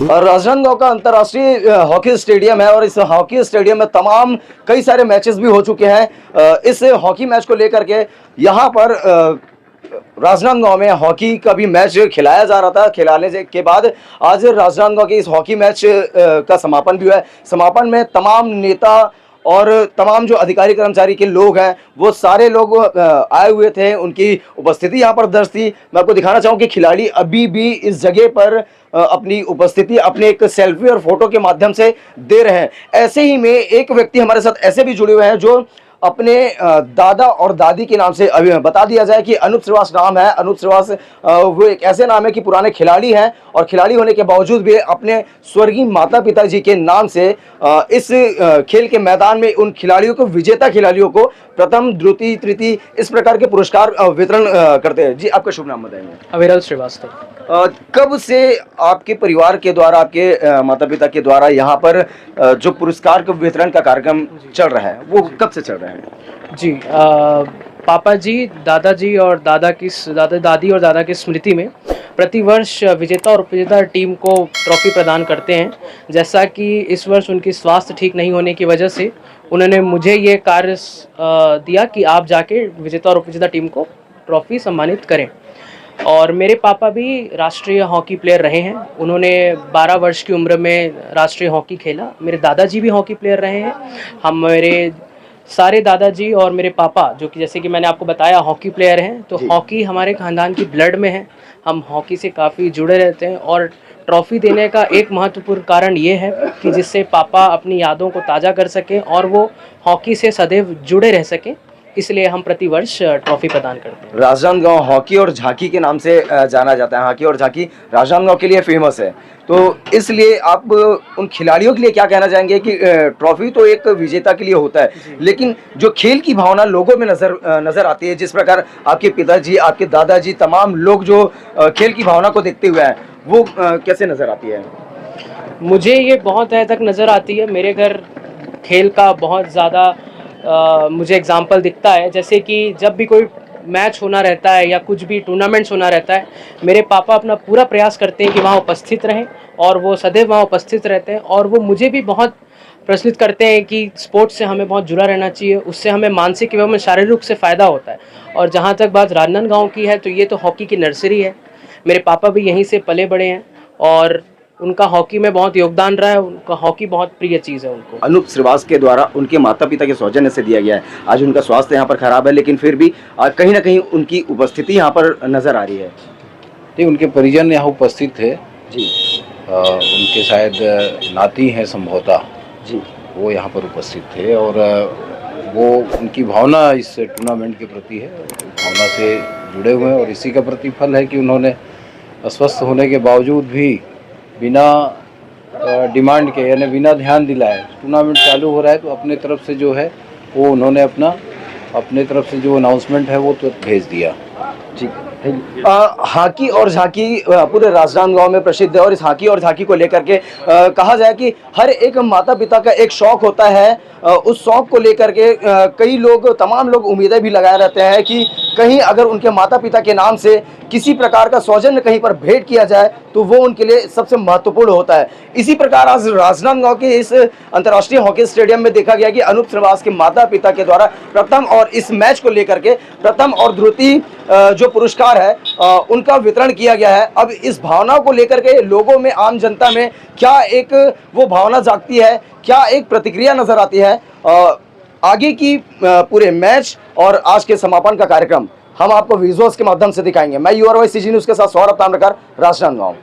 और राजनांदगांव का अंतर्राष्ट्रीय हॉकी स्टेडियम है और इस हॉकी स्टेडियम में तमाम कई सारे मैचेस भी हो चुके हैं। इस हॉकी मैच को लेकर के यहाँ पर राजनांदगांव में हॉकी का भी मैच खिलाया जा रहा था। खिलाने के बाद आज राजनांदगांव के इस हॉकी मैच का समापन भी हुआ है। समापन में तमाम नेता और तमाम जो अधिकारी कर्मचारी के लोग हैं वो सारे लोग आए हुए थे, उनकी उपस्थिति यहाँ पर दर्ज थी। मैं आपको दिखाना चाहूँ कि खिलाड़ी अभी भी इस जगह पर अपनी उपस्थिति अपने एक सेल्फी और फोटो के माध्यम से दे रहे हैं। ऐसे ही में एक व्यक्ति हमारे साथ ऐसे भी जुड़े हुए हैं जो अपने दादा और दादी के नाम से अभी बता दिया जाए कि अनूप श्रीवास नाम है। अनूप श्रीवास वो एक ऐसे नाम है कि पुराने खिलाड़ी हैं और खिलाड़ी होने के बावजूद भी अपने स्वर्गीय माता पिता जी के नाम से इस खेल के मैदान में उन खिलाड़ियों को, विजेता खिलाड़ियों को प्रथम, द्वितीय, तृतीय इस प्रकार के पुरस्कार वितरण करते हैं। जी, आपका शुभ नाम बताएंगे? अविरल श्रीवास्तव। कब से आपके परिवार के द्वारा, आपके माता पिता के द्वारा यहाँ पर जो पुरस्कार के वितरण का कार्यक्रम चल रहा है वो कब से चल रहा है? जी, पापा जी, दादाजी और दादी और दादा की स्मृति में प्रतिवर्ष विजेता और उपविजेता टीम को ट्रॉफी प्रदान करते हैं। जैसा कि इस वर्ष उनकी स्वास्थ्य ठीक नहीं होने की वजह से उन्होंने मुझे ये कार्य दिया कि आप जाके विजेता और उपविजेता टीम को ट्रॉफी सम्मानित करें। और मेरे पापा भी राष्ट्रीय हॉकी प्लेयर रहे हैं। उन्होंने 12 वर्ष की उम्र में राष्ट्रीय हॉकी खेला। मेरे दादाजी भी हॉकी प्लेयर रहे हैं। मेरे सारे दादाजी और मेरे पापा, जो कि जैसे कि मैंने आपको बताया, हॉकी प्लेयर हैं। तो हॉकी हमारे खानदान की ब्लड में है। हम हॉकी से काफ़ी जुड़े रहते हैं और ट्रॉफ़ी देने का एक महत्वपूर्ण कारण ये है कि जिससे पापा अपनी यादों को ताज़ा कर सकें और वो हॉकी से सदैव जुड़े रह सकें, इसलिए हम प्रतिवर्ष ट्रॉफी प्रदान करते हैं। राजनांदगांव हॉकी और झांकी के नाम से जाना जाता है। हॉकी और झांकी राजनांदगांव के लिए फेमस है, तो इसलिए आप उन खिलाड़ियों के लिए क्या कहना चाहेंगे कि ट्रॉफी तो एक विजेता के लिए होता है, लेकिन जो खेल की भावना लोगों में नजर आती है, जिस प्रकार आपके पिताजी, आपके दादाजी, तमाम लोग जो खेल की भावना को देखते हुए हैं, वो कैसे नजर आती है? मुझे ये बहुत हद तक नज़र आती है। मेरे घर खेल का बहुत ज़्यादा मुझे एग्जाम्पल दिखता है। जैसे कि जब भी कोई मैच होना रहता है या कुछ भी टूर्नामेंट्स होना रहता है, मेरे पापा अपना पूरा प्रयास करते हैं कि वहाँ उपस्थित रहें और वो सदैव वहाँ उपस्थित रहते हैं। और वो मुझे भी बहुत प्रचलित करते हैं कि स्पोर्ट्स से हमें बहुत जुड़ा रहना चाहिए, उससे हमें मानसिक एवं शारीरिक रूप से फ़ायदा होता है। और जहाँ तक बात राजनांदगांव की है, तो ये तो हॉकी की नर्सरी है। मेरे पापा भी यहीं से पले बड़े हैं और उनका हॉकी में बहुत योगदान रहा है। उनका हॉकी बहुत प्रिय चीज़ है उनको। अनूप श्रीवास के द्वारा उनके माता पिता के सौजन्य से दिया गया है। आज उनका स्वास्थ्य यहाँ पर खराब है, लेकिन फिर भी कहीं ना कहीं उनकी उपस्थिति यहाँ पर नजर आ रही है। जी, उनके परिजन यहाँ उपस्थित थे जी। उनके शायद नाती हैं संभवतः जी, वो यहाँ पर उपस्थित थे और वो उनकी भावना इस टूर्नामेंट के प्रति है, भावना से जुड़े हुए हैं। और इसी का प्रतिफल है कि उन्होंने अस्वस्थ होने के बावजूद भी बिना डिमांड के, यानी बिना ध्यान दिलाए, टूर्नामेंट चालू हो रहा है तो अपने तरफ से जो है वो उन्होंने अपने तरफ से जो अनाउंसमेंट है वो तो भेज दिया। जी। हॉकी और झांकी पूरे राजनांदगांव में प्रसिद्ध है और इस हॉकी और झांकी को लेकर के कहा जाए कि हर एक माता पिता का एक शौक होता है। उस शौक को लेकर के कई लोग, तमाम लोग उम्मीदें भी लगाए रहते हैं कि कहीं अगर उनके माता पिता के नाम से किसी प्रकार का सौजन्य कहीं पर भेंट किया जाए तो वो उनके लिए सबसे महत्वपूर्ण होता है। इसी प्रकार आज राजनांदगांव के इस अंतर्राष्ट्रीय हॉकी स्टेडियम में देखा गया कि अनूप श्रीवास के माता पिता के द्वारा प्रथम और इस मैच को लेकर के प्रथम और द्वितीय जो पुरस्कार है उनका वितरण किया गया है। अब इस भावना को लेकर के लोगों में, आम जनता में क्या एक वो भावना जागती है, क्या एक प्रतिक्रिया नजर आती है, आगे की पूरे मैच और आज के समापन का कार्यक्रम हम आपको विजुअल्स के माध्यम से दिखाएंगे। मैं यूआरवाई सीजी न्यूज़ के साथ सौरभ ताम्रकर, राजनांदगांव।